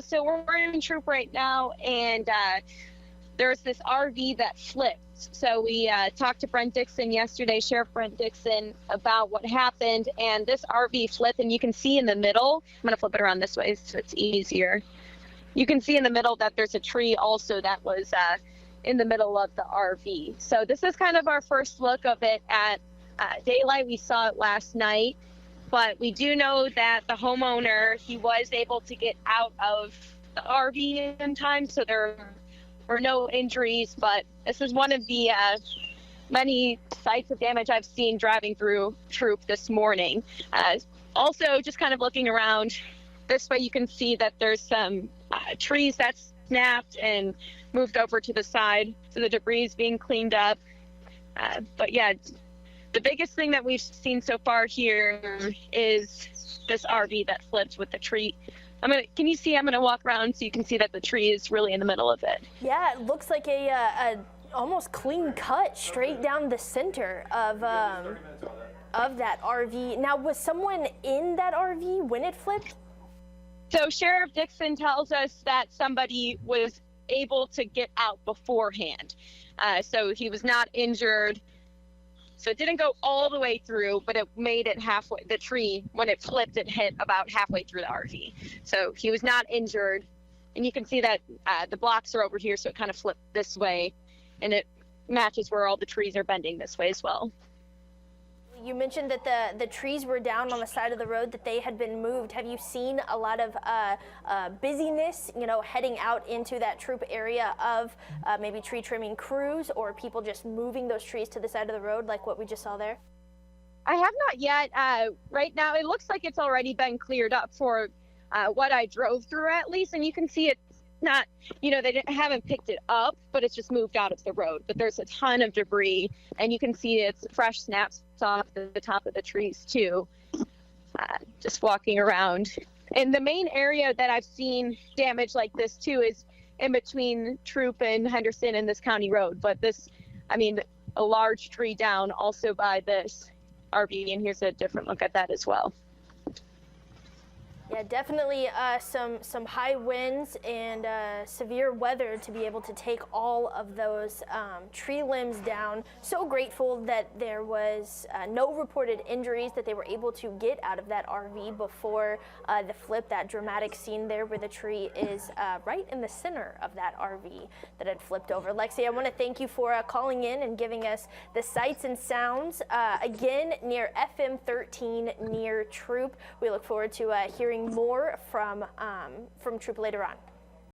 So we're in Troop right now, and there's this RV that flipped. So we talked to Brent Dixon yesterday, Sheriff Brent Dixon, about what happened. And this RV flipped, and you can see in the middle, I'm going to flip it around this way so it's easier. You can see in the middle that there's a tree also that was in the middle of the RV. So this is kind of our first look of it at daylight. We saw it last night, but we do know that the homeowner, he was able to get out of the RV in time, so there were no injuries. But this is one of the many sites of damage I've seen driving through Troop this morning. Also, just kind of looking around this way, you can see that there's some trees that snapped and moved over to the side, so the debris is being cleaned up. But yeah, the biggest thing that we've seen so far here is this RV that flipped with the tree. Can you see? I'm gonna walk around so you can see that the tree is really in the middle of it. Yeah, it looks like a almost clean cut straight down the center of that RV. Now, was someone in that RV when it flipped? So Sheriff Dixon tells us that somebody was able to get out beforehand. So he was not injured. So it didn't go all the way through, but it made it halfway. The tree, when it flipped, it hit about halfway through the RV. So he was not injured. And you can see that the blocks are over here, so it kind of flipped this way. And it matches where all the trees are bending this way as well. You mentioned that the trees were down on the side of the road, that they had been moved. Have you seen a lot of busyness, heading out into that Troop area of maybe tree trimming crews or people just moving those trees to the side of the road like what we just saw there? I have not yet. Right now, it looks like it's already been cleared up for what I drove through at least. And you can see it's not, they haven't picked it up, but it's just moved out of the road. But there's a ton of debris, and you can see it's fresh snaps off the top of the trees too, just walking around. And the main area that I've seen damage like this too is in between Troop and Henderson and this county road. But a large tree down also by this RV, and here's a different look at that as well. Yeah, definitely some high winds and severe weather to be able to take all of those tree limbs down. So grateful that there was no reported injuries, that they were able to get out of that RV before the flip. That dramatic scene there where the tree is right in the center of that RV that had flipped over. Lexi, I want to thank you for calling in and giving us the sights and sounds. Again, near FM 13 near Troop. We look forward to hearing more from Troop later on.